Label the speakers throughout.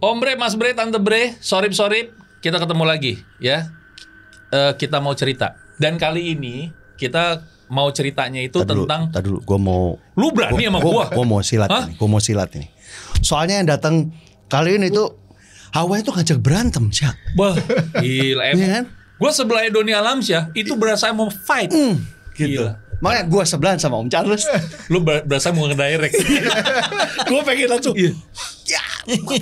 Speaker 1: Om Bre, Mas Bre, Tante Bre, sorip, kita ketemu lagi ya. Kita mau cerita. Dan kali ini kita mau ceritanya itu tentang.
Speaker 2: Tadi dulu, gue mau.
Speaker 1: Lu berani sama gue?
Speaker 2: Gue mau silat ini. Gue mau silat ini. Soalnya yang datang kali ini tuh Hawa itu ngajak berantem, Syak.
Speaker 1: Wah, gila emang.
Speaker 2: Iya kan?
Speaker 1: Gue sebelahnya Doni Alamsyah itu berasa mau fight.
Speaker 2: Gitu.
Speaker 1: Gila.
Speaker 2: Makanya gue sebelahan sama Om Charles.
Speaker 1: Lu berasa mau ngedirect. Gue pengen langsung.
Speaker 2: Ya,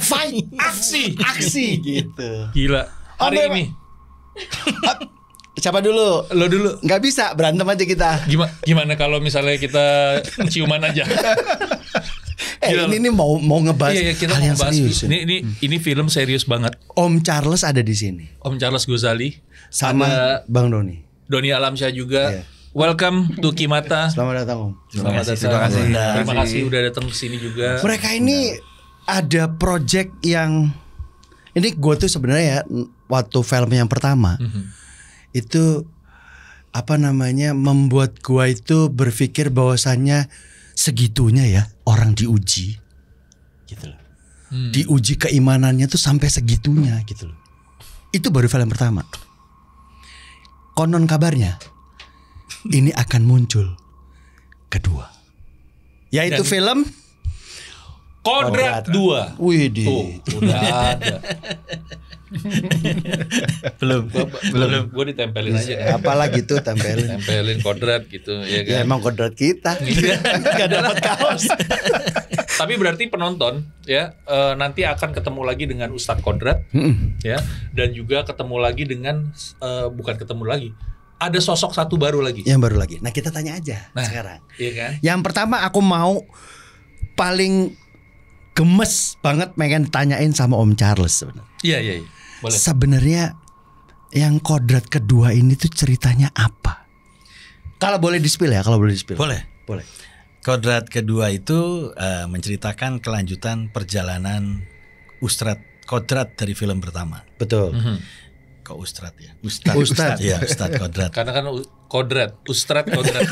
Speaker 2: fight, aksi gitu.
Speaker 1: Gila. Hari ini.
Speaker 2: Siapa dulu?
Speaker 1: Lo dulu.
Speaker 2: Nggak bisa, berantem aja kita.
Speaker 1: Gimana kalau misalnya kita ciuman aja?
Speaker 2: Ini mau ngebahas
Speaker 1: kita
Speaker 2: hal
Speaker 1: mau
Speaker 2: yang
Speaker 1: ngebahas
Speaker 2: serius.
Speaker 1: ini film serius banget.
Speaker 2: Om Charles ada di sini.
Speaker 1: Om Charles Ghazali
Speaker 2: sama
Speaker 1: ada
Speaker 2: Bang Doni.
Speaker 1: Doni Alamsyah juga.
Speaker 2: Iya.
Speaker 1: Welcome to Kimata.
Speaker 2: Selamat datang Om.
Speaker 1: Selamat datang. Terima kasih udah datang ke sini juga.
Speaker 2: Mereka ini ada project yang ini gue tuh sebenarnya ya waktu film yang pertama itu apa namanya membuat gue itu berpikir bahwasannya segitunya ya orang diuji gitu loh. Diuji keimanannya tuh sampai segitunya gitu loh. Itu baru film pertama. Konon kabarnya ini akan muncul kedua. Yaitu film
Speaker 1: Kodrat 2.
Speaker 2: Wih,
Speaker 1: udah ada.
Speaker 3: belum.
Speaker 1: Gue ditempelin aja.
Speaker 2: Apalagi tuh tempelin.
Speaker 1: Tempelin Kodrat gitu ya kan.
Speaker 2: Ya emang kodrat kita. Gak dapat kaos.
Speaker 1: Tapi berarti penonton ya nanti akan ketemu lagi dengan Ustadz Kodrat ya, dan juga ketemu lagi dengan bukan ketemu lagi. Ada sosok satu baru lagi.
Speaker 2: Yang baru lagi. Nah, kita tanya aja sekarang.
Speaker 1: Iya kan?
Speaker 2: Yang pertama aku mau paling gemes banget pengen tanyain sama Om Charles sebenarnya.
Speaker 1: Iya. Boleh.
Speaker 2: Sebenarnya yang kodrat kedua ini tuh ceritanya apa? Kalau boleh di-spill ya, kalau boleh di-spill.
Speaker 3: Boleh. Kodrat kedua itu menceritakan kelanjutan perjalanan Ustadz Kodrat dari film pertama.
Speaker 2: Betul.
Speaker 3: Kok Ustadz ya?
Speaker 2: Ustadz.
Speaker 3: Ya, Ustadz Kodrat.
Speaker 1: Karena kan Kodrat, Ustadz Kodrat.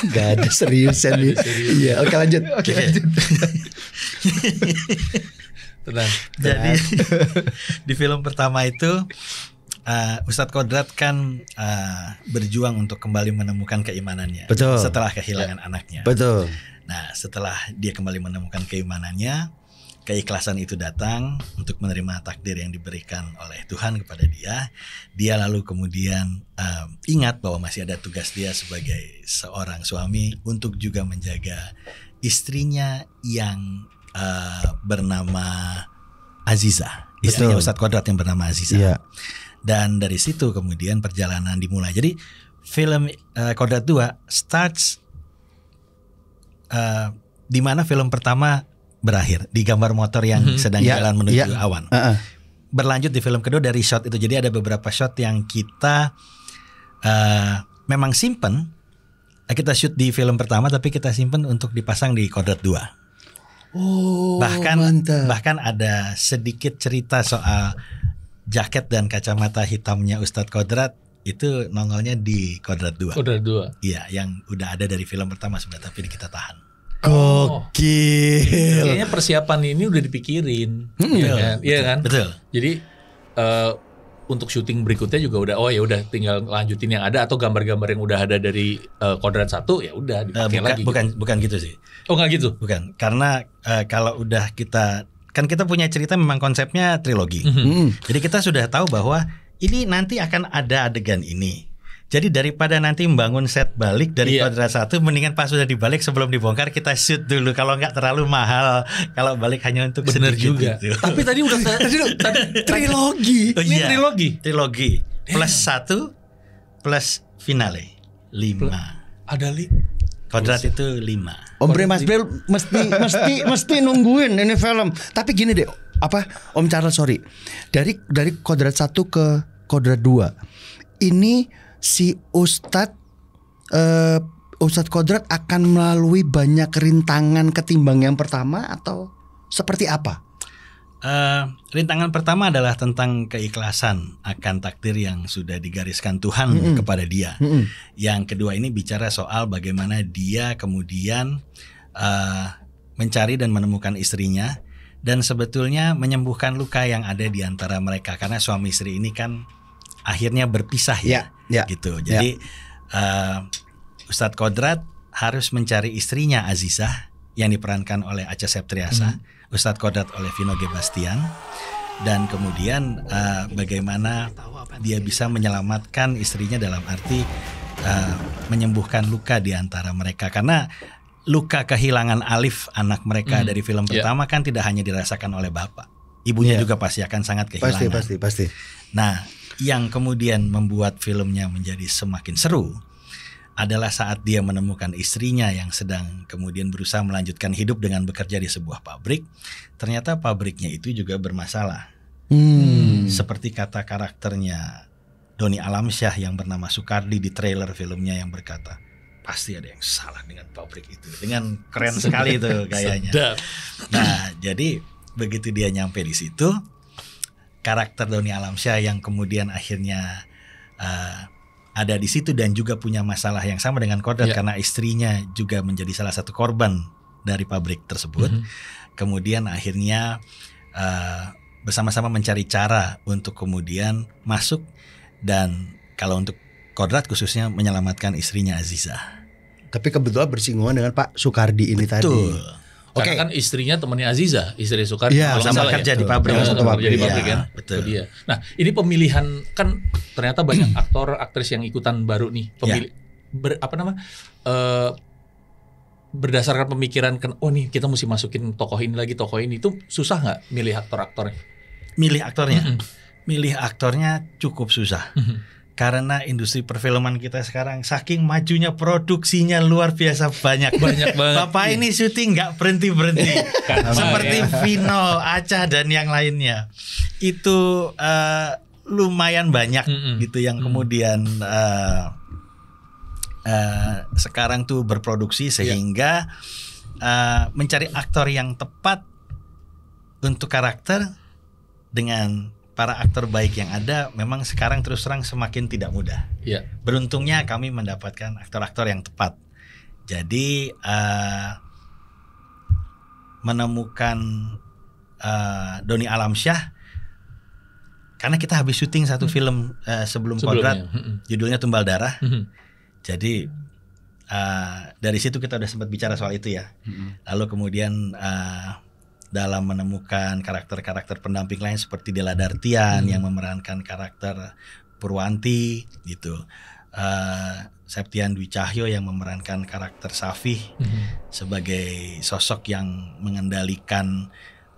Speaker 2: Gak ada seriusan nih. Iya, oke lanjut.
Speaker 1: Tenang.
Speaker 3: Jadi di film pertama itu Ustadz Kodrat kan berjuang untuk kembali menemukan keimanannya.
Speaker 2: Betul.
Speaker 3: Setelah kehilangan anaknya.
Speaker 2: Betul.
Speaker 3: Nah, setelah dia kembali menemukan keimanannya, keikhlasan itu datang untuk menerima takdir yang diberikan oleh Tuhan kepada dia. Dia lalu kemudian ingat bahwa masih ada tugas dia sebagai seorang suami untuk juga menjaga istrinya yang bernama Aziza. Istrinya Ustadz Kodrat yang bernama Aziza.
Speaker 2: Iya.
Speaker 3: Dan dari situ kemudian perjalanan dimulai. Jadi film Kodrat 2 starts di mana film pertama berakhir di gambar motor yang sedang jalan menuju awan. Berlanjut di film kedua dari shot itu. Jadi ada beberapa shot yang kita memang simpen. Kita shoot di film pertama tapi kita simpen untuk dipasang di Kodrat 2.
Speaker 2: Oh,
Speaker 3: bahkan ada sedikit cerita soal jaket dan kacamata hitamnya Ustadz Kodrat itu nongolnya di Kodrat 2.
Speaker 1: Kodrat 2.
Speaker 3: Iya, yang udah ada dari film pertama sebenarnya tapi kita tahan.
Speaker 2: Gokil.
Speaker 1: Kayaknya persiapan ini udah dipikirin. Iya kan?
Speaker 3: Betul.
Speaker 1: Jadi untuk syuting berikutnya juga udah tinggal lanjutin yang ada atau gambar-gambar yang udah ada dari Kodrat 1 ya udah dipakai lagi.
Speaker 3: Bukan gitu sih.
Speaker 1: Oh, enggak gitu.
Speaker 3: Bukan. Karena kalau udah kita punya cerita memang konsepnya trilogi. Jadi kita sudah tahu bahwa ini nanti akan ada adegan ini. Jadi daripada nanti membangun set balik dari Kodrat 1, mendingan pas sudah dibalik sebelum dibongkar kita shoot dulu. Kalau nggak terlalu mahal, kalau balik hanya untuk
Speaker 1: bener
Speaker 3: sedikit
Speaker 1: juga.
Speaker 3: gitu.
Speaker 1: Tapi tadi udah
Speaker 2: Trilogi.
Speaker 3: Oh,
Speaker 1: ini
Speaker 3: iya.
Speaker 1: trilogi
Speaker 3: Plus 1 plus finale 5.
Speaker 1: ada
Speaker 3: Kodrat itu 5.
Speaker 2: Om Bre Mas Bre mesti nungguin ini film. Tapi gini deh, Om Charles sorry. Dari Kodrat 1 ke Kodrat 2. Ini si Ustadz Kodrat akan melalui banyak rintangan ketimbang yang pertama atau seperti apa?
Speaker 3: Rintangan pertama adalah tentang keikhlasan akan takdir yang sudah digariskan Tuhan kepada dia. Yang kedua ini bicara soal bagaimana dia kemudian mencari dan menemukan istrinya dan sebetulnya menyembuhkan luka yang ada di antara mereka karena suami istri ini kan akhirnya berpisah gitu. Jadi Ustadz Kodrat harus mencari istrinya Azizah yang diperankan oleh Acha Septriasa, Ustadz Kodrat oleh Vino G. Bastian, dan kemudian bagaimana dia bisa menyelamatkan istrinya dalam arti menyembuhkan luka di antara mereka karena luka kehilangan Alif anak mereka dari film pertama kan tidak hanya dirasakan oleh bapak, ibunya juga pasti akan sangat kehilangan.
Speaker 2: Pasti.
Speaker 3: Nah, yang kemudian membuat filmnya menjadi semakin seru adalah saat dia menemukan istrinya yang sedang kemudian berusaha melanjutkan hidup dengan bekerja di sebuah pabrik. Ternyata pabriknya itu juga bermasalah. Seperti kata karakternya Doni Alamsyah yang bernama Sukardi di trailer filmnya yang berkata, pasti ada yang salah dengan pabrik itu. Dengan keren sekali itu gayanya. Nah, jadi begitu dia nyampe di situ, karakter Doni Alamsyah yang kemudian akhirnya ada di situ dan juga punya masalah yang sama dengan Kodrat karena istrinya juga menjadi salah satu korban dari pabrik tersebut. Kemudian akhirnya bersama-sama mencari cara untuk kemudian masuk dan kalau untuk Kodrat khususnya menyelamatkan istrinya Azizah.
Speaker 2: Tapi kebetulan bersinggungan dengan Pak Sukardi ini tadi.
Speaker 1: Karena kan istrinya temannya Aziza, istri Sukardi,
Speaker 3: sama kerja di pabrik,
Speaker 1: kan. Betul. Dia. Nah, ini pemilihan kan ternyata banyak aktor aktris yang ikutan baru nih. Berdasarkan pemikiran nih kita mesti masukin tokoh ini lagi, tokoh ini, itu susah nggak milih aktor-aktornya?
Speaker 3: Milih aktornya cukup susah. Karena industri perfilman kita sekarang saking majunya produksinya luar biasa banyak banget. Bapak ini syuting nggak berhenti seperti Vino, Acha dan yang lainnya itu lumayan banyak gitu yang kemudian sekarang tuh berproduksi sehingga mencari aktor yang tepat untuk karakter dengan para aktor baik yang ada memang sekarang terus terang semakin tidak mudah. Beruntungnya kami mendapatkan aktor-aktor yang tepat. Jadi menemukan Doni Alamsyah karena kita habis syuting satu film sebelum Kodrat, judulnya Tumbal Darah. Jadi dari situ kita udah sempat bicara soal itu ya. Lalu kemudian dalam menemukan karakter-karakter pendamping lain seperti Della Dartian yang memerankan karakter Purwanti gitu, Septian Dwi Cahyo yang memerankan karakter Safih sebagai sosok yang mengendalikan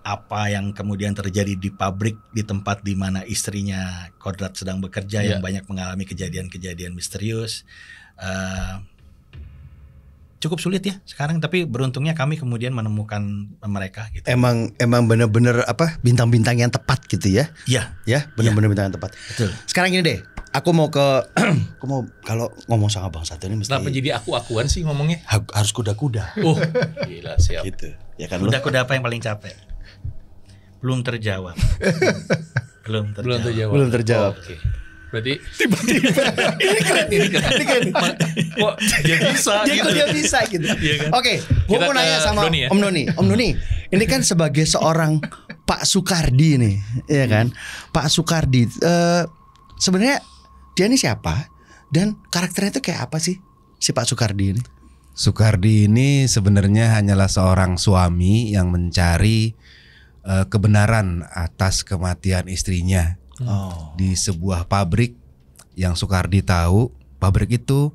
Speaker 3: apa yang kemudian terjadi di pabrik di tempat di mana istrinya Kodrat sedang bekerja yang banyak mengalami kejadian-kejadian misterius. Cukup sulit ya sekarang, tapi beruntungnya kami kemudian menemukan mereka gitu.
Speaker 2: Emang benar-benar bintang-bintang yang tepat gitu ya.
Speaker 3: Iya.
Speaker 2: Benar-benar bintang yang tepat.
Speaker 3: Betul.
Speaker 2: Sekarang gini deh, aku mau kalau ngomong sama Bang Satu ini mesti.
Speaker 1: Kenapa jadi aku-akuan sih ngomongnya?
Speaker 2: Harus kuda-kuda.
Speaker 1: Gila siap.
Speaker 2: Gitu. Ya kan
Speaker 3: Kuda-kuda apa yang paling capek? Belum terjawab.
Speaker 2: Belum terjawab.
Speaker 1: Oke. Berarti
Speaker 2: tiba-tiba ini keren.
Speaker 1: Kok dia bisa gitu.
Speaker 2: Oke, gue mau nanya sama Doni, ya? Om Doni. Ini kan sebagai seorang Pak Sukardi nih, ya kan? Pak Sukardi, sebenarnya dia ini siapa dan karakternya itu kayak apa sih si Pak Sukardi ini?
Speaker 4: Sukardi ini sebenarnya hanyalah seorang suami yang mencari kebenaran atas kematian istrinya. Di sebuah pabrik yang Sukardi tahu pabrik itu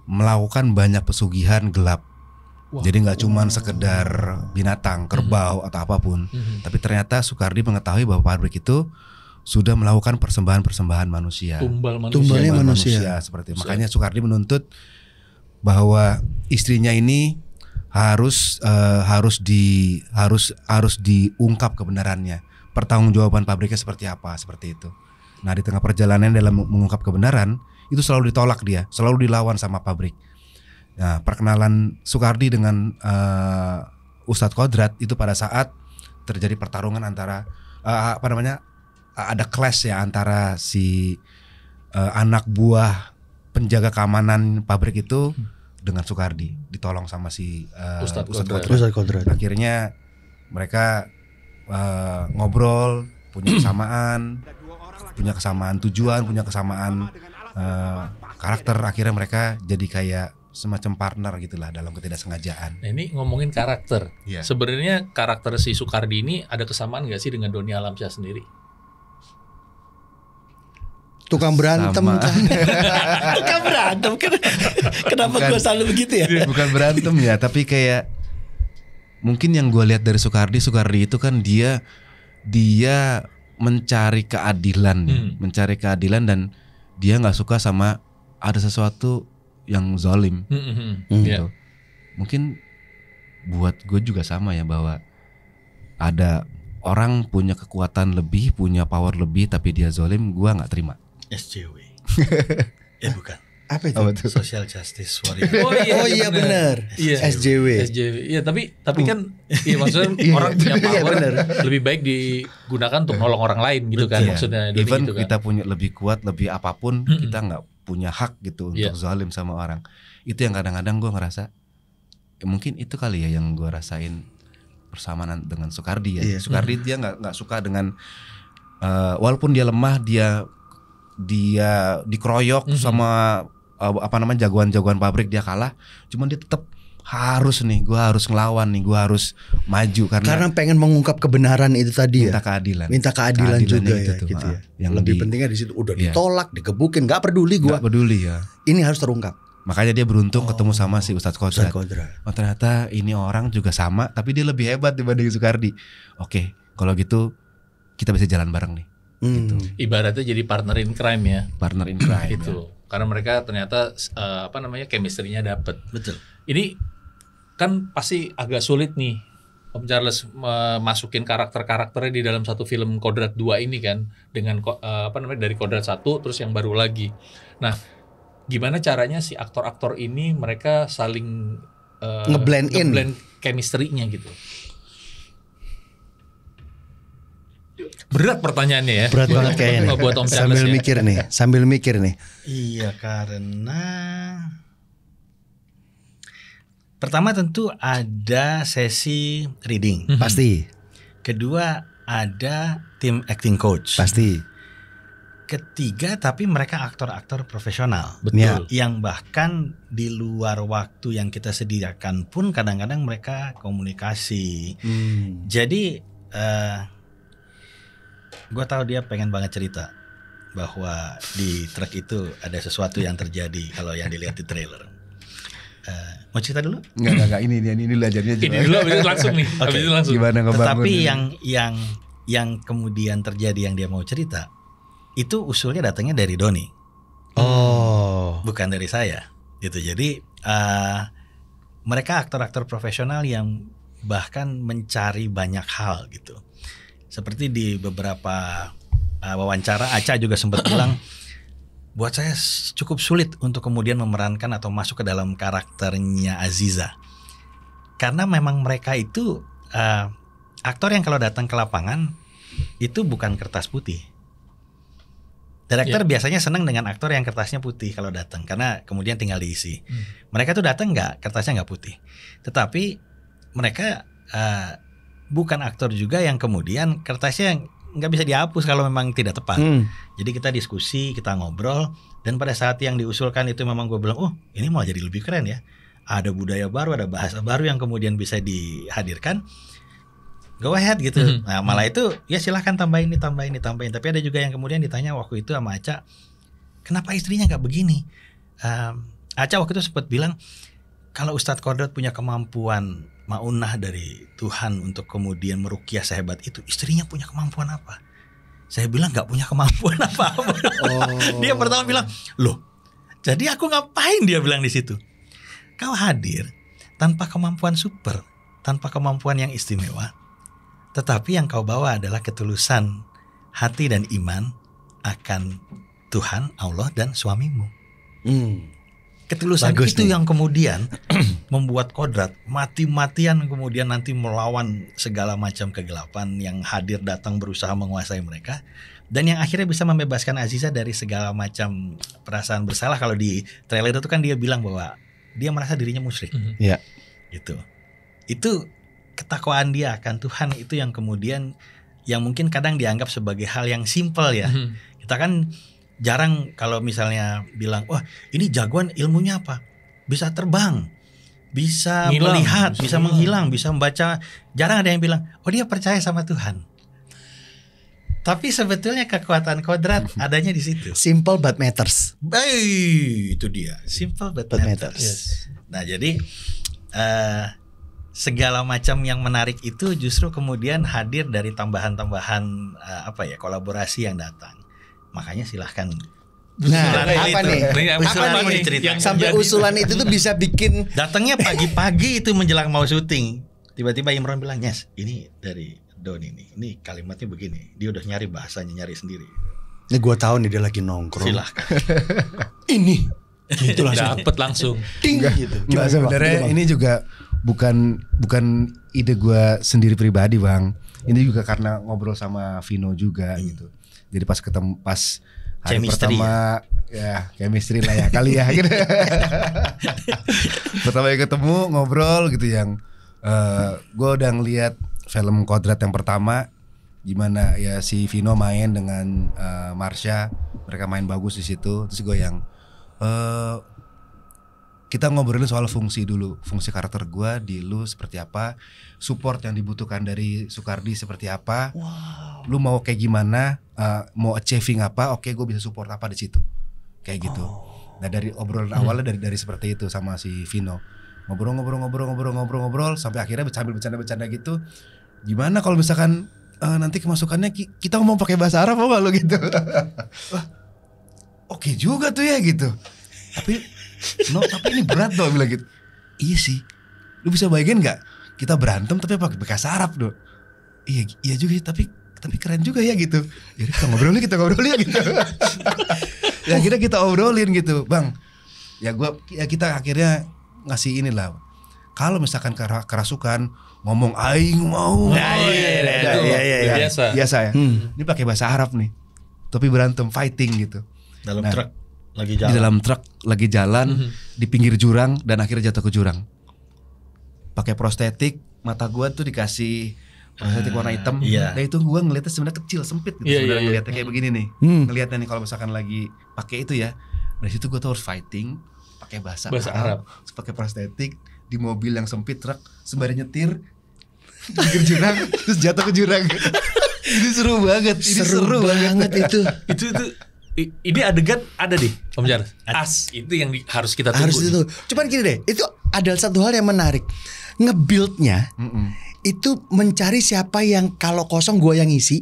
Speaker 4: melakukan banyak pesugihan gelap. Jadi nggak cuma sekedar binatang, kerbau atau apapun, tapi ternyata Sukardi mengetahui bahwa pabrik itu sudah melakukan persembahan manusia.
Speaker 2: Tumbalnya manusia.
Speaker 4: Seperti itu. Makanya Sukardi menuntut bahwa istrinya ini harus diungkap kebenarannya. Pertanggungjawaban pabriknya seperti apa, seperti itu. Nah, di tengah perjalanan dalam mengungkap kebenaran itu selalu ditolak dia, selalu dilawan sama pabrik. Nah, perkenalan Sukardi dengan Ustadz Kodrat itu pada saat terjadi pertarungan antara ada clash ya antara si anak buah penjaga keamanan pabrik itu dengan Soekardi, ditolong sama si
Speaker 1: Ustadz
Speaker 4: Ustadz
Speaker 1: Kodrat.
Speaker 4: Kodrat.
Speaker 2: Ustadz Kodrat.
Speaker 4: Akhirnya mereka ngobrol, punya kesamaan tujuan, punya kesamaan karakter. Akhirnya mereka jadi kayak semacam partner gitulah dalam ketidaksengajaan.
Speaker 1: Nah, ini ngomongin karakter.
Speaker 4: Iya.
Speaker 1: Sebenarnya karakter si Soekardi ini ada kesamaan nggak sih dengan Doni Alamsyah sendiri?
Speaker 2: Tukang berantem.
Speaker 4: Sama.
Speaker 3: Tukang berantem. Kenapa
Speaker 4: Bukan.
Speaker 3: gue selalu begitu ya?
Speaker 4: Bukan berantem ya, tapi kayak mungkin yang gue lihat dari Soekardi itu kan dia mencari keadilan, mencari keadilan, dan dia nggak suka sama ada sesuatu yang zalim.
Speaker 1: Iya.
Speaker 4: Gitu. Mungkin buat gue juga sama ya, bahwa ada orang punya kekuatan lebih, punya power lebih, tapi dia zalim, gue nggak terima.
Speaker 3: SJW. Bukan.
Speaker 2: Apa itu?
Speaker 4: Apa tuh?
Speaker 3: Social Justice Warrior.
Speaker 2: Oh iya benar.
Speaker 1: Iya.
Speaker 2: SJW.
Speaker 1: Iya, tapi kan iya maksudnya orang punya power lebih baik digunakan untuk nolong orang lain gitu kan,
Speaker 4: Iya.
Speaker 1: maksudnya Doni
Speaker 4: Even
Speaker 1: gitu kan.
Speaker 4: kita punya lebih kuat, lebih apapun, kita nggak punya hak gitu untuk zalim sama orang. Itu yang kadang-kadang gue ngerasa mungkin itu kali ya yang gue rasain persamaan dengan Soekardi ya.
Speaker 2: Iya.
Speaker 4: Soekardi dia nggak suka dengan walaupun dia lemah, dia dikeroyok sama jagoan-jagoan pabrik, dia kalah, cuman dia tetap harus nih, gue harus ngelawan nih, gue harus maju karena
Speaker 2: pengen mengungkap kebenaran itu tadi
Speaker 4: minta
Speaker 2: ya.
Speaker 4: keadilan.
Speaker 2: Minta keadilan juga ya
Speaker 4: tuh,
Speaker 2: gitu ya.
Speaker 4: yang
Speaker 2: lebih pentingnya di situ, udah
Speaker 4: Iya.
Speaker 2: ditolak, digebukin, nggak peduli gue.
Speaker 4: nggak peduli ya.
Speaker 2: Ini harus terungkap.
Speaker 4: Makanya dia beruntung ketemu sama si Ustadz Kodrat.
Speaker 2: Ustadz Kodrat.
Speaker 4: Oh ternyata ini orang juga sama, tapi dia lebih hebat dibanding Soekardi. Oke, kalau gitu kita bisa jalan bareng nih. Gitu.
Speaker 1: Ibaratnya jadi partner in crime ya.
Speaker 4: Partner in crime.
Speaker 1: Gitu. Karena mereka ternyata chemistry-nya dapet.
Speaker 3: Betul.
Speaker 1: Ini kan pasti agak sulit nih Om Charles masukin karakter-karakternya di dalam satu film Kodrat 2 ini kan, dengan dari Kodrat 1 terus yang baru lagi. Nah, gimana caranya si aktor-aktor ini mereka saling
Speaker 2: Ngeblend in.
Speaker 1: chemistry-nya gitu. Berat pertanyaannya ya.
Speaker 2: Berat banget kayaknya.
Speaker 1: Buat Om Charles
Speaker 2: Sambil mikir nih.
Speaker 3: Iya, karena pertama tentu ada sesi reading.
Speaker 2: Pasti.
Speaker 3: Kedua ada tim acting coach.
Speaker 2: Pasti.
Speaker 3: Ketiga, tapi mereka aktor-aktor profesional.
Speaker 1: Betul.
Speaker 3: Yang bahkan di luar waktu yang kita sediakan pun kadang-kadang mereka komunikasi. Jadi gue tahu dia pengen banget cerita bahwa di truk itu ada sesuatu yang terjadi kalau yang dilihat di trailer. Mau cerita dulu?
Speaker 4: Enggak ini belajarnya
Speaker 1: Ini dulu habis itu langsung nih. Habis itu langsung.
Speaker 4: Gimana ngebangun?
Speaker 3: Tetapi
Speaker 4: ini?
Speaker 3: yang kemudian terjadi yang dia mau cerita itu usulnya datangnya dari Doni.
Speaker 2: Oh.
Speaker 3: Bukan dari saya. Gitu. Jadi mereka aktor-aktor profesional yang bahkan mencari banyak hal gitu. Seperti di beberapa wawancara Acha juga sempat bilang, buat saya cukup sulit untuk kemudian memerankan atau masuk ke dalam karakternya Aziza. Karena memang mereka itu aktor yang kalau datang ke lapangan itu bukan kertas putih. Direktur biasanya senang dengan aktor yang kertasnya putih kalau datang, karena kemudian tinggal diisi. Mereka tuh datang kertasnya nggak putih. Tetapi mereka bukan aktor juga yang kemudian kertasnya nggak bisa dihapus kalau memang tidak tepat. Jadi kita diskusi, kita ngobrol, dan pada saat yang diusulkan itu memang gue bilang, oh ini malah jadi lebih keren ya. Ada budaya baru, ada bahasa baru yang kemudian bisa dihadirkan. Go ahead gitu. Nah malah itu ya silahkan tambahin. Tapi ada juga yang kemudian ditanya waktu itu sama Acha, kenapa istrinya nggak begini? Acha waktu itu sempat bilang, kalau Ustadz Kodrat punya kemampuan maunah dari Tuhan untuk kemudian meruqyah sehebat itu, istrinya punya kemampuan apa? Saya bilang nggak punya kemampuan apa-apa. Dia pertama bilang, loh, jadi aku ngapain? Dia bilang di situ. Kau hadir tanpa kemampuan super, tanpa kemampuan yang istimewa, tetapi yang kau bawa adalah ketulusan hati dan iman akan Tuhan, Allah, dan suamimu. Ketulusan
Speaker 2: Bagus
Speaker 3: itu
Speaker 2: nih.
Speaker 3: yang kemudian membuat Kodrat mati-matian kemudian nanti melawan segala macam kegelapan yang hadir datang berusaha menguasai mereka, dan yang akhirnya bisa membebaskan Aziza dari segala macam perasaan bersalah. Kalau di trailer itu kan dia bilang bahwa dia merasa dirinya musyrik.
Speaker 2: Iya.
Speaker 3: Gitu. Itu ketakwaan dia akan Tuhan itu yang kemudian yang mungkin kadang dianggap sebagai hal yang simpel ya. Kita kan jarang kalau misalnya bilang, wah ini jagoan ilmunya apa? Bisa terbang, bisa
Speaker 1: Ngilang,
Speaker 3: melihat,
Speaker 1: bisa
Speaker 3: bisa menghilang, bisa membaca. Jarang ada yang bilang, oh dia percaya sama Tuhan. Tapi sebetulnya kekuatan kodrat adanya di situ.
Speaker 2: Simple but matters.
Speaker 3: Itu dia, simple but
Speaker 2: But
Speaker 3: matters.
Speaker 2: matters.
Speaker 3: Nah jadi segala macam yang menarik itu justru kemudian hadir dari tambahan-tambahan kolaborasi yang datang. Makanya silahkan.
Speaker 2: Nah,
Speaker 3: Usulan
Speaker 2: apa
Speaker 3: itu.
Speaker 2: nih?
Speaker 3: Usulan
Speaker 2: Apa
Speaker 3: mau
Speaker 2: nih?
Speaker 3: diceritakan.
Speaker 2: Sampai usulan itu tuh bisa bikin
Speaker 3: Datangnya pagi-pagi itu menjelang mau syuting. Tiba-tiba Imron bilang, "Yes, ini dari Don ini kalimatnya begini." Dia udah nyari bahasanya, nyari sendiri.
Speaker 2: ini gue tahu nih dia lagi nongkrong.
Speaker 3: Silahkan.
Speaker 2: Ini gitu langsung.
Speaker 1: Dapet langsung.
Speaker 2: Ding gitu.
Speaker 4: Nggak, sebenarnya ini juga bukan ide gue sendiri pribadi, Bang. Ini juga karena ngobrol sama Vino juga gitu. Jadi pas hari
Speaker 3: Chemistry
Speaker 4: pertama ya chemistry lah ya kali ya gitu. Pertama kali ketemu ngobrol gitu yang gue udah ngeliat film Kodrat yang pertama gimana ya si Vino main dengan Marsha, mereka main bagus di situ. Terus gue yang kita ngobrolin soal fungsi dulu, fungsi karakter gue di lu seperti apa, support yang dibutuhkan dari Soekardi seperti apa, lu mau kayak gimana, mau achieving apa, oke gue bisa support apa di situ, kayak gitu. Nah dari obrolan awalnya dari seperti itu sama si Vino, ngobrol sampai akhirnya sambil bercanda gitu, gimana kalau misalkan nanti kemasukannya kita ngomong pakai bahasa Arab apa lo gitu, wah oke juga tuh ya gitu, tapi ini berat dong bilang gitu. Iya sih. Lu bisa bayangin nggak? Kita berantem tapi pakai bahasa Arab dong. Iya juga tapi keren juga ya gitu. Jadi kita ngobrolin gitu. Ya akhirnya kita obrolin gitu, Bang. Kita akhirnya ngasih inilah. Kalau misalkan kerasukan ngomong aing mau.
Speaker 2: Iya.
Speaker 4: Biasa ya. Ini pakai bahasa Arab nih. Tapi berantem fighting gitu.
Speaker 3: Dalam truk lagi jalan.
Speaker 4: Di dalam truk lagi jalan di pinggir jurang dan akhirnya jatuh ke jurang. Pakai prostetik, mata gua tuh dikasih prostetik warna hitam.
Speaker 3: Iya.
Speaker 4: Dan itu gua ngeliatnya sebenarnya kecil, sempit gitu. Sebenarnya ngeliatnya kayak begini nih. Ngeliatnya nih kalau misalkan lagi pakai itu ya. Dari situ gua tuh harus fighting pakai bahasa Arab. Terus pakai prostetik di mobil yang sempit truk sembari nyetir di pinggir jurang terus jatuh ke jurang. Ini seru banget.
Speaker 2: Seru banget itu.
Speaker 1: Ini adegan ada deh Om Charles. Itu yang harus kita tunggu.
Speaker 2: Harus itu. Cuman gini deh, itu ada satu hal yang menarik. Nge-build-nya itu mencari siapa yang kalau kosong gue yang isi.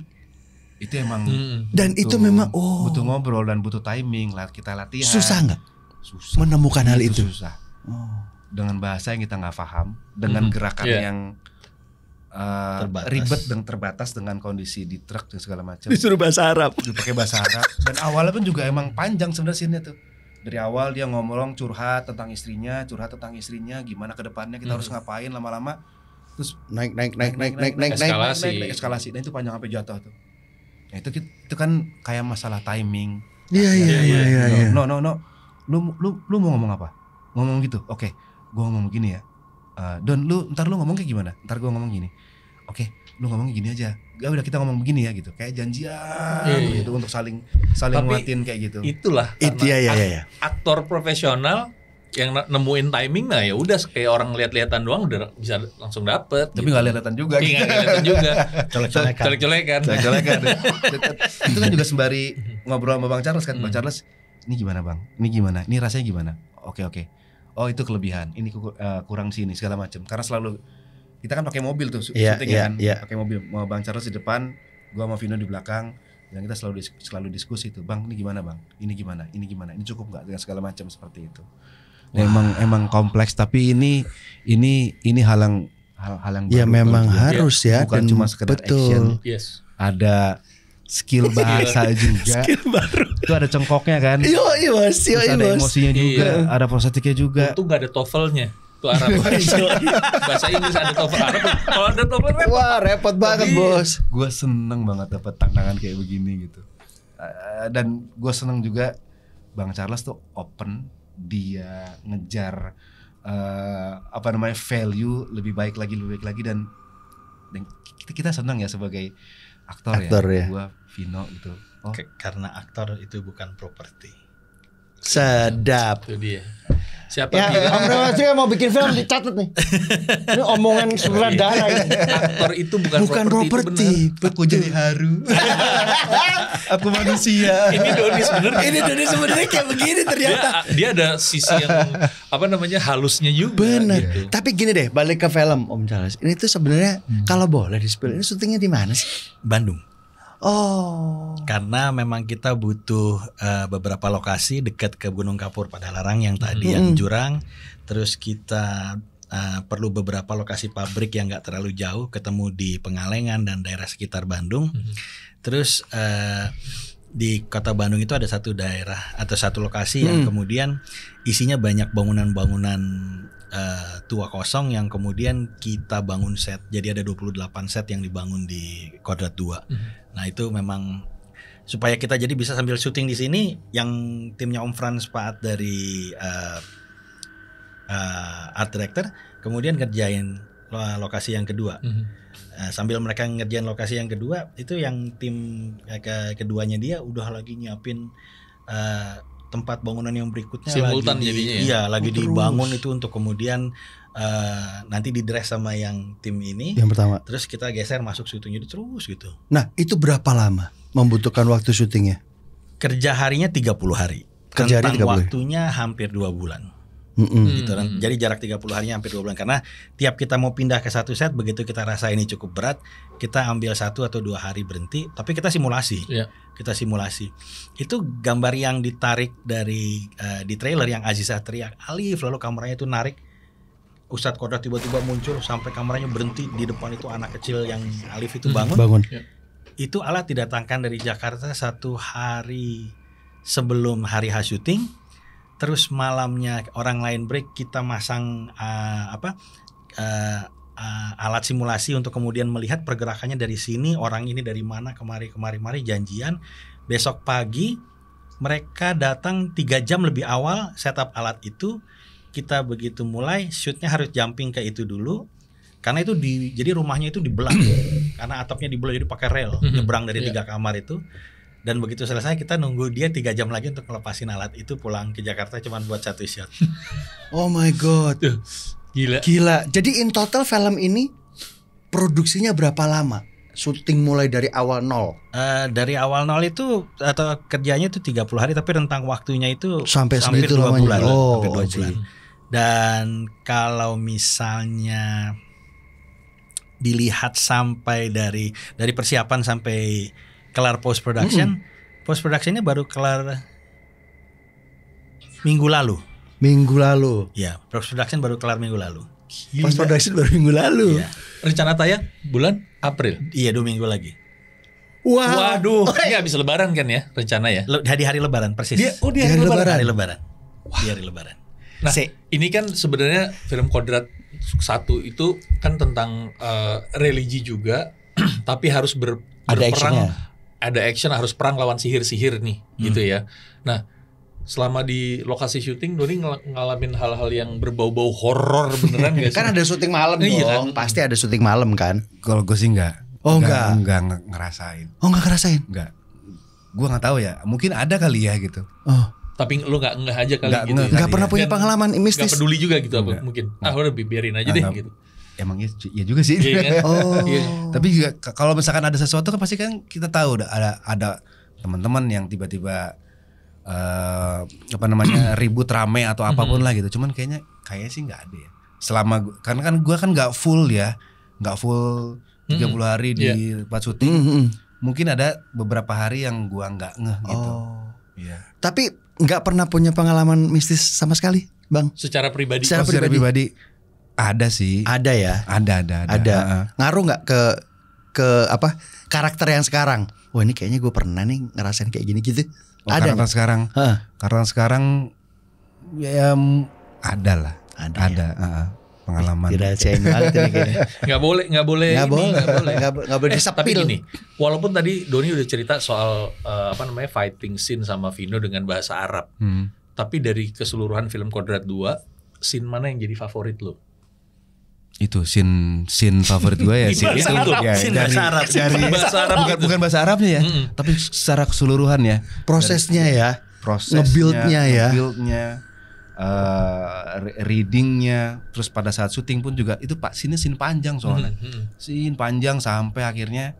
Speaker 4: Itu emang
Speaker 2: Dan itu memang
Speaker 4: butuh ngobrol dan butuh timing lah, kita latihan.
Speaker 2: Susah nggak?
Speaker 4: Susah
Speaker 2: menemukan hal itu.
Speaker 4: Susah. Dengan bahasa yang kita nggak paham, dengan gerakan yang ribet dan terbatas dengan kondisi di truk dan segala macam.
Speaker 2: Disuruh bahasa Arab.
Speaker 4: Pakai bahasa Arab. Dan awalnya pun juga emang panjang sebenarnya scene-nya tuh. Dari awal dia ngomong curhat tentang istrinya, gimana ke depannya kita harus ngapain lama-lama. Terus naik eskalasi. Dan itu panjang sampai jatuh tuh. Nah itu kan kayak masalah timing.
Speaker 2: Iya.
Speaker 4: No. Lu mau ngomong apa? Ngomong gitu. Oke, gua ngomong begini ya. Don, ntar lu ngomong kayak gimana? Ntar gua ngomong gini. Oke, lu ngomongnya gini aja. Ya udah kita ngomong begini ya gitu. Kayak janjian gitu untuk saling nguatin kayak gitu.
Speaker 1: Itulah
Speaker 2: Iya.
Speaker 1: aktor profesional yang nemuin timing, nah ya udah kayak orang lihat-lihatan doang udah bisa langsung dapet.
Speaker 4: Tapi nggak lihat-lihatan juga.
Speaker 1: Nggak lihat-lihatan juga.
Speaker 3: Colek-colekan.
Speaker 4: Itu kan juga sembari ngobrol sama Bang Charles kan. Bang Charles, ini gimana Bang? Ini gimana? Ini rasanya gimana? Oke. Oh itu kelebihan. Ini kurang sini segala macam. Karena selalu kita kan pakai mobil tuh syuting kan. Pakai mobil. Mau Bang Charles di depan, gua sama Vino di belakang. Dan kita selalu diskusi tuh. Bang, ini gimana Bang? Ini gimana? Ini cukup nggak dengan segala macam seperti itu. Emang kompleks, tapi ini hal yang baru.
Speaker 2: Ya memang harus ya.
Speaker 4: Bukan cuma sekedar action.
Speaker 1: Yes.
Speaker 4: Ada skill bahasa juga.
Speaker 2: Skill baru.
Speaker 4: Itu ada cengkoknya kan.
Speaker 2: Iya bos.
Speaker 4: Ada emosinya juga, ada prostetiknya juga.
Speaker 1: Itu nggak ada TOEFL-nya. Itu Arab. Bahasa Inggris ada TOEFL Arab. Kalau ada TOEFL repot.
Speaker 2: Wah repot banget bos.
Speaker 4: Gue seneng banget dapat tantangan kayak begini gitu. Dan gue seneng juga Bang Charles tuh open, dia ngejar value lebih baik lagi dan kita senang ya sebagai aktor
Speaker 2: ya.
Speaker 4: Gua Vino gitu.
Speaker 3: Karena aktor itu bukan properti.
Speaker 2: Sedap.
Speaker 1: Itu dia. Siapa
Speaker 2: Ya, Om Rewasi mau bikin film dicatat nih. Ini omongan sutradara ini.
Speaker 1: aktor itu bukan
Speaker 2: properti.
Speaker 4: Aku jadi haru. Aku manusia.
Speaker 1: Ini Doni sebenarnya.
Speaker 2: Ini Doni sebenarnya kayak begini ternyata.
Speaker 1: Dia ada sisi yang halusnya juga.
Speaker 2: Bener.
Speaker 1: Gitu.
Speaker 2: Tapi gini deh, balik ke film Om Charles. Ini tuh sebenarnya kalau boleh di-spill, ini syutingnya di mana sih?
Speaker 3: Bandung.
Speaker 2: Oh.
Speaker 3: Karena memang kita butuh beberapa lokasi dekat ke Gunung Kapur Padalarang yang tadi yang jurang. Terus kita perlu beberapa lokasi pabrik yang nggak terlalu jauh, ketemu di Pengalengan dan daerah sekitar Bandung. Terus di kota Bandung itu ada satu daerah atau satu lokasi yang kemudian isinya banyak bangunan-bangunan tua kosong yang kemudian kita bangun set. Jadi ada 28 set yang dibangun di Kodrat 2. Nah itu memang supaya kita jadi bisa sambil syuting di sini, yang timnya Om Frans Paat dari art director kemudian ngerjain lokasi yang kedua. Sambil mereka ngerjain lokasi yang kedua, itu yang tim keduanya dia udah lagi nyiapin tempat bangunan yang berikutnya
Speaker 1: simultan jadinya ya?
Speaker 3: Iya, lagi dibangun itu untuk kemudian nanti didress sama yang tim ini.
Speaker 2: Yang pertama.
Speaker 3: Terus kita geser masuk syuting, jadi terus gitu.
Speaker 2: Nah, itu berapa lama membutuhkan waktu syutingnya?
Speaker 3: Kerja harinya 30 hari.
Speaker 2: Kerja hari 30 hari.
Speaker 3: Waktunya hampir 2 bulan. Gitu kan. Jadi jarak 30 harinya hampir 2 bulan, karena tiap kita mau pindah ke satu set, begitu kita rasa ini cukup berat, kita ambil 1 atau 2 hari berhenti, tapi kita simulasi. Kita simulasi. Itu gambar yang ditarik dari di trailer yang Azizah teriak Alif, lalu kameranya itu narik, Ustadz Kodrat tiba-tiba muncul sampai kameranya berhenti di depan itu anak kecil yang Alif itu bangun. Itu alat didatangkan dari Jakarta 1 hari sebelum hari H syuting. Terus malamnya orang lain break, kita masang alat simulasi untuk kemudian melihat pergerakannya dari sini, orang ini dari mana kemari janjian. Besok pagi mereka datang 3 jam lebih awal setup alat itu. Kita begitu mulai shootnya harus jumping ke itu dulu, karena itu jadi rumahnya itu dibelah karena atapnya dibelah, jadi pakai rel nyebrang dari 3 kamar itu. Dan begitu selesai kita nunggu dia 3 jam lagi untuk ngelepasin alat itu, pulang ke Jakarta cuma buat 1 shot.
Speaker 2: Oh my god. Gila. Jadi in total film ini produksinya berapa lama? Syuting mulai dari awal nol?
Speaker 3: Dari awal nol itu atau kerjanya itu 30 hari, tapi rentang waktunya itu
Speaker 2: sampai
Speaker 3: hampir 2 bulan.
Speaker 2: Oh,
Speaker 3: hampir 2 bulan. Dan kalau misalnya dilihat sampai dari persiapan sampai kelar post production, post productionnya baru kelar minggu lalu. Ya, post production baru kelar minggu lalu.
Speaker 2: Post production baru minggu lalu.
Speaker 3: Ya.
Speaker 1: Rencana tayang bulan April.
Speaker 3: Iya, 2 minggu lagi.
Speaker 1: Waduh, ini habis Lebaran kan ya rencana ya?
Speaker 3: Di hari Lebaran persis.
Speaker 2: Di hari Lebaran.
Speaker 3: Hari Lebaran. Di hari Lebaran.
Speaker 1: Nah, ini kan sebenarnya film Kodrat 1 itu kan tentang religi juga, tapi harus berperang. Ada action, harus perang lawan sihir-sihir nih, gitu ya. Nah, selama di lokasi syuting, Doni ngalamin hal-hal yang berbau-bau horor beneran gak sih?
Speaker 2: Kan ada syuting malam dong,
Speaker 1: Iya kan?
Speaker 2: Pasti ada syuting malam kan?
Speaker 4: Kalau gue sih enggak.
Speaker 2: Oh enggak
Speaker 4: ngerasain.
Speaker 2: Oh enggak ngerasain?
Speaker 4: Enggak. Gue nggak tahu ya. Mungkin ada kali ya gitu.
Speaker 2: Oh.
Speaker 1: Tapi lu nggak aja kali
Speaker 4: Nggak,
Speaker 1: gitu.
Speaker 2: Nggak pernah punya pengalaman mistis.
Speaker 1: Nggak peduli juga gitu apa
Speaker 4: Enggak.
Speaker 1: mungkin. Udah biarin aja deh gitu.
Speaker 4: Emangnya ya juga sih.
Speaker 1: Iya kan?
Speaker 2: Oh.
Speaker 4: Tapi juga kalau misalkan ada sesuatu kan pasti kan kita tahu ada teman-teman yang tiba-tiba ribut rame atau apapun lah gitu. Cuman kayaknya sih nggak ada ya. Selama karena kan gue kan nggak full 30 hari di tempat syuting. Mungkin ada beberapa hari yang gue nggak ngeh gitu. Iya.
Speaker 2: Tapi nggak pernah punya pengalaman mistis sama sekali, Bang?
Speaker 1: Secara pribadi.
Speaker 2: Secara
Speaker 4: pribadi ada sih.
Speaker 2: Ada ya.
Speaker 4: Ada.
Speaker 2: Ngaruh nggak ke apa karakter yang sekarang? Wah ini kayaknya gue pernah nih ngerasain kayak gini gitu. Ada
Speaker 4: karena sekarang. Karena sekarang ya ada lah. Ada. Pengalaman.
Speaker 2: Dirasain banget ini kayaknya.
Speaker 1: Nggak boleh
Speaker 2: disepil.
Speaker 1: Tapi gini, walaupun tadi Doni udah cerita soal fighting scene sama Vino dengan bahasa Arab, tapi dari keseluruhan film Kodrat 2 scene mana yang jadi favorit lo?
Speaker 4: Itu scene favorit gue ya scene itu ya
Speaker 3: Scene bahasa Arab.
Speaker 4: bukan bahasa Arabnya ya, tapi secara keseluruhan ya
Speaker 2: Prosesnya ya,
Speaker 4: prosesnya,
Speaker 2: nge-build-nya ya.
Speaker 4: Readingnya, terus pada saat syuting pun juga itu Pak scene panjang soalnya, scene panjang sampai akhirnya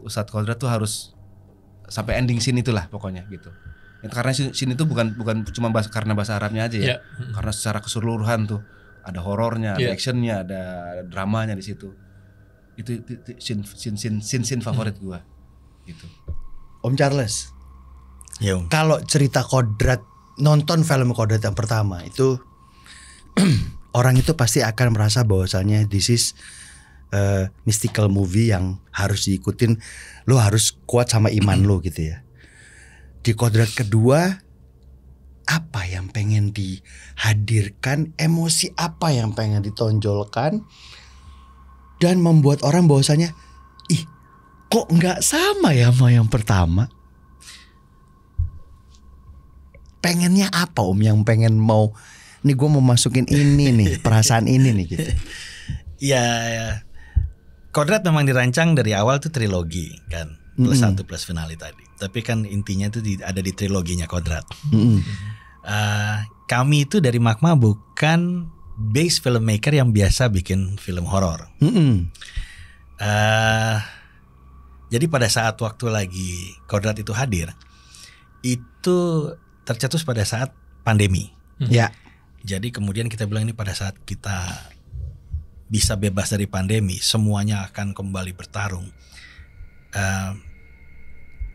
Speaker 4: Ustadz Kodrat tuh harus sampai ending scene itulah pokoknya gitu. Karena scene itu bukan cuma karena bahasa Arabnya aja ya, karena secara keseluruhan tuh ada horornya, ada actionnya, ada dramanya di situ. Itu scene favorit gua gitu.
Speaker 2: Om Charles,
Speaker 3: Ya, Om.
Speaker 2: kalau cerita Kodrat, nonton film Kodrat yang pertama itu orang itu pasti akan merasa bahwasannya this is mystical movie yang harus diikutin, lo harus kuat sama iman lo gitu ya. Di Kodrat kedua, apa yang pengen dihadirkan, emosi apa yang pengen ditonjolkan, dan membuat orang bahwasanya, ih kok nggak sama ya sama yang pertama. Pengennya apa Om, yang pengen mau, nih gue mau masukin ini nih, perasaan ini nih gitu.
Speaker 3: Ya, Kodrat memang dirancang dari awal tuh trilogi kan, plus 1 plus finale tadi. Tapi kan intinya tuh ada di triloginya Kodrat. Kami itu dari Magma bukan base filmmaker yang biasa bikin film horor. Jadi pada saat waktu lagi Kodrat itu hadir, itu tercetus pada saat pandemi.
Speaker 2: Ya.
Speaker 3: Jadi kemudian kita bilang ini pada saat kita bisa bebas dari pandemi, semuanya akan kembali bertarung.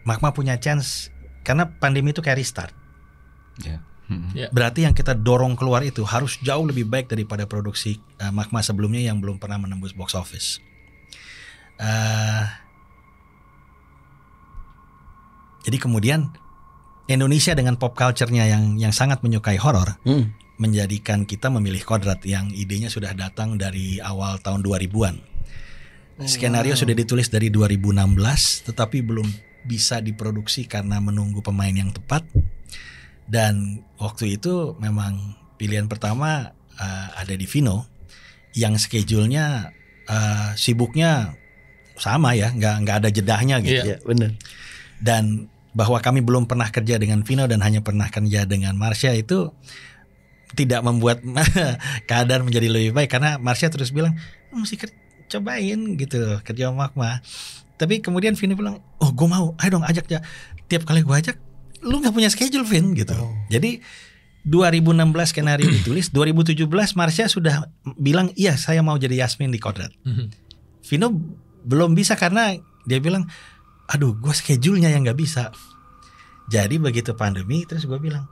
Speaker 3: Magma punya chance karena pandemi itu kayak restart. Berarti yang kita dorong keluar itu harus jauh lebih baik daripada produksi Magma sebelumnya yang belum pernah menembus box office. Jadi kemudian Indonesia dengan pop culture-nya yang sangat menyukai horor menjadikan kita memilih Kodrat yang idenya sudah datang dari awal tahun 2000-an. Skenario sudah ditulis dari 2016 tetapi belum bisa diproduksi karena menunggu pemain yang tepat. Dan waktu itu memang pilihan pertama ada di Vino yang schedule-nya sibuknya sama ya, nggak ada jedahnya gitu.
Speaker 2: Iya, benar.
Speaker 3: Dan bahwa kami belum pernah kerja dengan Vino dan hanya pernah kerja dengan Marsha itu tidak membuat keadaan menjadi lebih baik karena Marsha terus bilang mesti cobain gitu kerja sama Magma. Tapi kemudian Vino bilang, oh gue mau, ayo dong ajak ya. Tiap kali gue ajak, lu nggak punya schedule Vin gitu. Jadi 2016 skenario ditulis, 2017 Marsha sudah bilang iya saya mau jadi Yasmin di Kodrat. Vino belum bisa karena dia bilang, aduh gue schedule-nya yang nggak bisa. Jadi begitu pandemi terus gue bilang,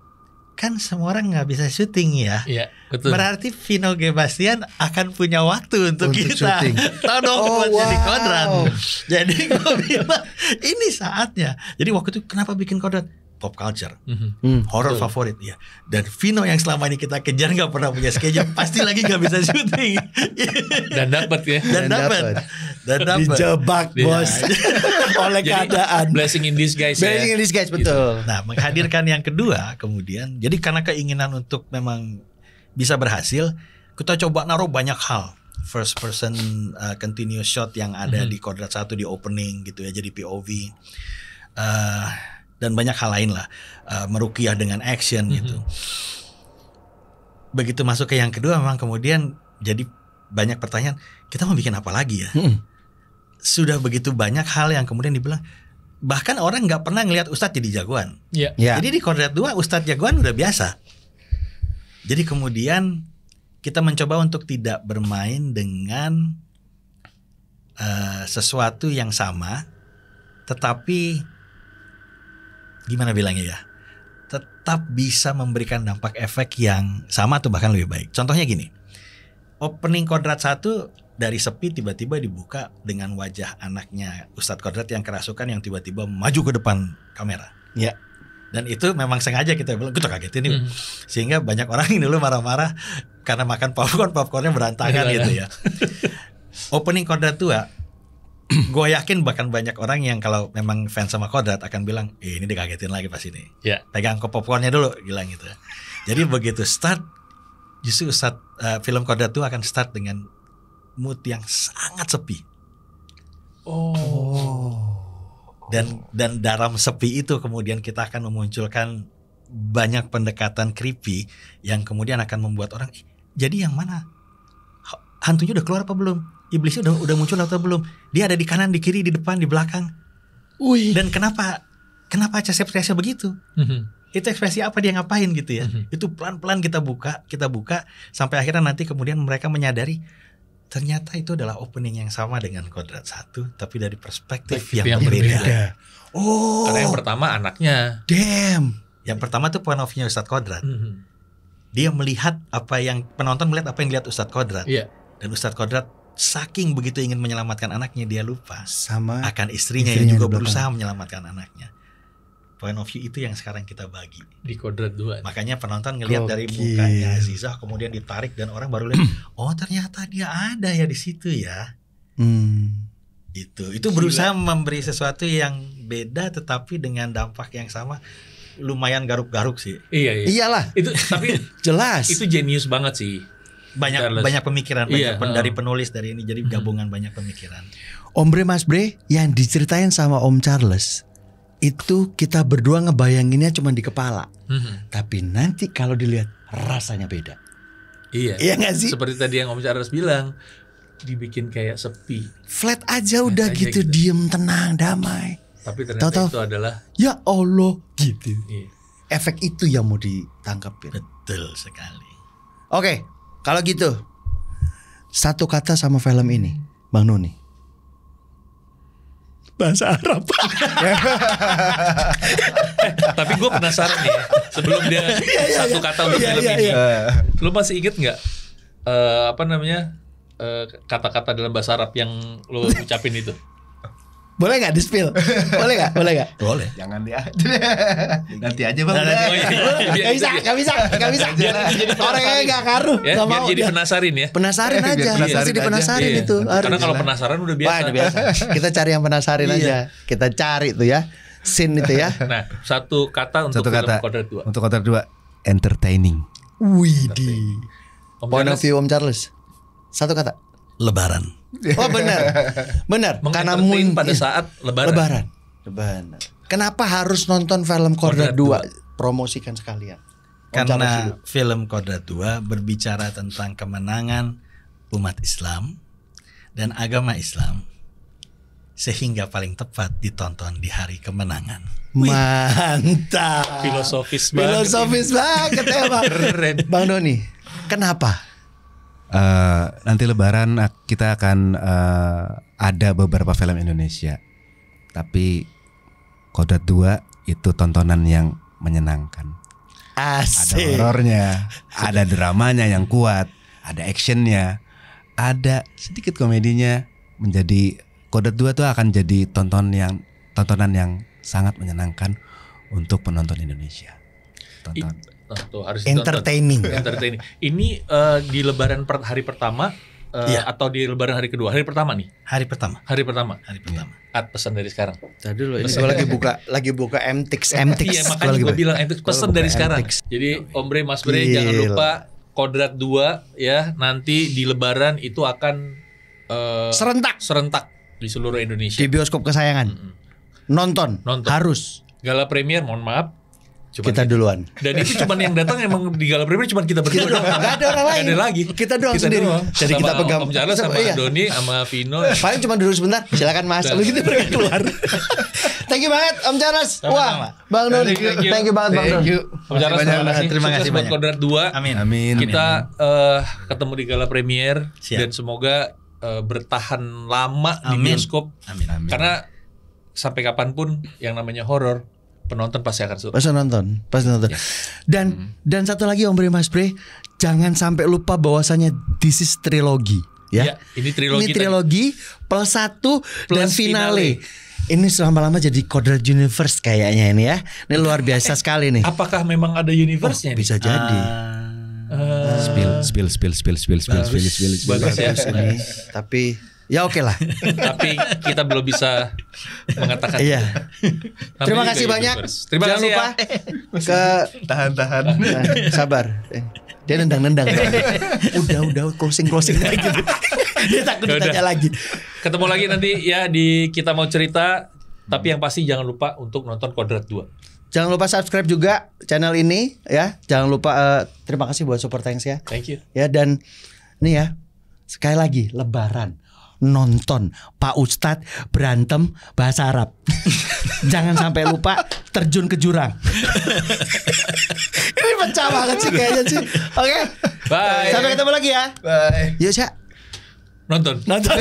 Speaker 3: kan semua orang nggak bisa syuting ya.
Speaker 1: Iya, betul.
Speaker 3: Berarti Vino G. Bastian akan punya waktu untuk kita
Speaker 2: syuting.
Speaker 3: tahu dong buat jadi Kodrat. Jadi gue bilang ini saatnya. Jadi waktu itu kenapa bikin Kodrat? Pop culture, horror favorit ya. Dan Vino yang selama ini kita kejar nggak pernah punya schedule, pasti lagi nggak bisa syuting.
Speaker 1: Dan dapat ya.
Speaker 3: Dan dapat.
Speaker 2: Dijebak bos oleh keadaan.
Speaker 1: Blessing in disguise ya.
Speaker 2: Blessing in disguise, betul.
Speaker 3: Nah, menghadirkan yang kedua kemudian, jadi karena keinginan untuk memang bisa berhasil, kita coba naruh banyak hal. First person continuous shot yang ada di Kodrat 1 di opening gitu ya, jadi POV. Dan banyak hal lain lah, meruqyah dengan action gitu. Begitu masuk ke yang kedua memang kemudian jadi banyak pertanyaan, kita mau bikin apa lagi ya? Sudah begitu banyak hal yang kemudian dibilang, bahkan orang nggak pernah ngelihat Ustadz jadi jagoan.
Speaker 1: Iya.
Speaker 3: Jadi di Kodrat 2 Ustadz jagoan udah biasa. Jadi kemudian kita mencoba untuk tidak bermain dengan sesuatu yang sama, tetapi gimana bilangnya ya, tetap bisa memberikan dampak efek yang sama atau bahkan lebih baik. Contohnya gini, opening Kodrat 1 dari sepi tiba-tiba dibuka dengan wajah anaknya Ustadz Kodrat yang kerasukan yang tiba-tiba maju ke depan kamera.
Speaker 2: Ya.
Speaker 3: Dan itu memang sengaja kita bilang, kita kagetin nih. Sehingga banyak orang yang dulu marah-marah karena makan popcornnya berantakan gitu ya. Opening Kodrat 2, gue yakin bahkan banyak orang yang kalau memang fans sama Kodrat akan bilang, ini dikagetin lagi pas ini.
Speaker 1: Ya.
Speaker 3: Pegang ke popcornnya dulu, bilang gitu. Jadi begitu start, Justru film Kodrat 2 akan start dengan mood yang sangat sepi. Dan dalam sepi itu kemudian kita akan memunculkan banyak pendekatan creepy yang kemudian akan membuat orang, jadi yang mana? Hantunya udah keluar apa belum? Iblisnya udah muncul atau belum? Dia ada di kanan, di kiri, di depan, di belakang. Dan kenapa ekspresinya begitu? Itu ekspresi apa, dia ngapain gitu ya? Itu pelan-pelan kita buka sampai akhirnya nanti kemudian mereka menyadari ternyata itu adalah opening yang sama dengan Kodrat 1 tapi dari perspektif yang berbeda.
Speaker 1: Karena yang pertama anaknya.
Speaker 2: Damn.
Speaker 3: Yang pertama tuh point of view Ustadz Kodrat. Dia melihat penonton melihat apa yang dilihat Ustadz Kodrat. Dan Ustadz Kodrat saking begitu ingin menyelamatkan anaknya, dia lupa
Speaker 2: sama
Speaker 3: akan istrinya yang juga berusaha menyelamatkan anaknya. Point of view itu yang sekarang kita bagi
Speaker 1: di Kodrat 2.
Speaker 3: Makanya penonton ngelihat dari mukanya Azizah kemudian ditarik dan orang baru lihat, oh ternyata dia ada ya di situ ya. Itu berusaha memberi sesuatu yang beda tetapi dengan dampak yang sama. Lumayan garuk-garuk sih.
Speaker 1: Iya.
Speaker 2: Iyalah.
Speaker 1: Itu tapi
Speaker 2: jelas.
Speaker 1: Itu jenius banget sih.
Speaker 3: Banyak pemikiran dari penulis dari ini, jadi gabungan banyak pemikiran.
Speaker 2: Om Bre, Mas Bre, yang diceritain sama Om Charles itu kita berdua ngebayanginnya cuma di kepala. Tapi nanti kalau dilihat rasanya beda.
Speaker 1: Iya
Speaker 2: gak sih?
Speaker 1: Seperti tadi yang Om Charles bilang, dibikin kayak sepi.
Speaker 2: Flat aja udah gitu, diem, tenang, damai.
Speaker 1: Tapi ternyata itu adalah
Speaker 2: ya Allah gitu.
Speaker 1: Iya.
Speaker 2: Efek itu yang mau ditangkapin.
Speaker 3: Betul sekali.
Speaker 2: Oke, kalau gitu satu kata sama film ini, Bang Noni. Bahasa Arab.
Speaker 1: Tapi gue penasaran nih, sebelum dia satu kata untuk film ini, lu masih inget nggak kata-kata dalam bahasa Arab yang lu ucapin itu?
Speaker 2: Boleh nggak di spill? Boleh nggak?
Speaker 3: Boleh.
Speaker 4: Jangan dia. Nanti aja Bang.
Speaker 2: Gak bisa. Orangnya nggak karuh.
Speaker 1: Ya, biar jadi penasarin ya.
Speaker 2: Penasarin aja. Pasti dipenasarin itu.
Speaker 1: Karena kalau penasaran udah biasa.
Speaker 2: Kita cari yang penasarin aja. Kita cari tuh ya. Scene itu ya.
Speaker 1: Nah, satu kata untuk film Kodrat 2.
Speaker 4: Untuk Kodrat 2, entertaining.
Speaker 2: Widih. Point of view Om Charles. Satu kata.
Speaker 3: Lebaran.
Speaker 2: Oh benar. Karena
Speaker 1: pada saat Lebaran.
Speaker 2: Kenapa harus nonton film Kodrat 2? Promosikan sekalian.
Speaker 3: Karena film Kodrat 2 berbicara tentang kemenangan umat Islam dan agama Islam, sehingga paling tepat ditonton di hari kemenangan.
Speaker 2: Mantap.
Speaker 1: Filosofis
Speaker 2: banget ya Bang Doni. Kenapa?
Speaker 4: Nanti Lebaran kita akan ada beberapa film Indonesia, tapi Kodrat 2 itu tontonan yang menyenangkan.
Speaker 2: Asik.
Speaker 4: Ada horornya, ada dramanya yang kuat, ada actionnya, ada sedikit komedinya. Menjadi Kodrat 2 tuh akan jadi tontonan yang sangat menyenangkan untuk penonton Indonesia.
Speaker 1: Tuh, harus
Speaker 2: entertaining.
Speaker 1: Ini di Lebaran hari pertama atau di Lebaran hari kedua? Hari pertama nih.
Speaker 3: Hari pertama.
Speaker 1: Pesan dari sekarang.
Speaker 2: Tadi dulu ini gue lagi buka MTix.
Speaker 1: Iya, makanya gue bilang itu pesan dari sekarang. Jadi Om Bre, Mas Bre, jangan lupa Kodrat 2 ya, nanti di Lebaran itu akan serentak di seluruh Indonesia.
Speaker 2: Di bioskop kesayangan. Nonton. Harus.
Speaker 1: Gala premier, mohon maaf.
Speaker 2: Kita duluan.
Speaker 1: Dan itu cuman yang datang emang di Gala Premier cuman kita berdua doang.
Speaker 2: Gak ada orang lain.
Speaker 1: Gak ada lagi.
Speaker 2: Kita doang sendiri. Jadi
Speaker 1: sama
Speaker 2: kita pegang
Speaker 1: Om Charles sama Doni sama Vino.
Speaker 2: Paling cuma duduk sebentar. Silakan Mas. Lalu kita pergi keluar. Thank you banget Om Charles. Wah, Bang Doni. Thank you banget Bang Doni.
Speaker 1: Om Charles
Speaker 3: terima kasih
Speaker 1: buat Kodrat 2.
Speaker 3: Amin.
Speaker 1: Kita ketemu di Gala Premier dan semoga bertahan lama di bioskop.
Speaker 3: Amin.
Speaker 1: Karena sampai kapanpun yang namanya horor, penonton pasti akan suka.
Speaker 2: Pasti nonton. Dan satu lagi Om Bre, Mas Bre, jangan sampai lupa bahwasanya this is trilogi ya.
Speaker 1: Ini trilogi
Speaker 2: plus 1 dan finale. Ini selama-lama jadi Kodrat Universe kayaknya ini ya. Ini luar biasa sekali nih.
Speaker 1: Apakah memang ada universe-nya?
Speaker 2: Bisa jadi.
Speaker 4: Spill.
Speaker 2: Bagus ya. Tapi Ya oke lah.
Speaker 1: Tapi kita belum bisa mengatakan.
Speaker 2: Iya.
Speaker 1: Namanya
Speaker 2: Terima
Speaker 1: juga
Speaker 2: kasih banyak.
Speaker 1: YouTubers. Terima
Speaker 2: Jangan
Speaker 1: kasih
Speaker 2: lupa
Speaker 1: ya.
Speaker 2: ke
Speaker 3: Tahan-tahan.
Speaker 2: Nah, sabar. Dia nendang-nendang. Udah closing lagi gitu. Dia takut
Speaker 1: Yaudah.
Speaker 2: ditanya lagi.
Speaker 1: Ketemu lagi nanti ya di Kita Mau Cerita. Tapi yang pasti jangan lupa untuk nonton Kodrat 2.
Speaker 2: Jangan lupa subscribe juga channel ini ya. Jangan lupa terima kasih buat super thanks ya.
Speaker 1: Thank you.
Speaker 2: Ya dan nih ya. Sekali lagi Lebaran nonton Pak Ustadz berantem bahasa Arab. Jangan sampai lupa terjun ke jurang. Ini pecah banget sih kayaknya sih. Oke.
Speaker 1: Bye.
Speaker 2: Sampai ketemu lagi ya.
Speaker 3: Bye.
Speaker 2: Yuk, Sya.
Speaker 1: Nonton.
Speaker 2: Nonton.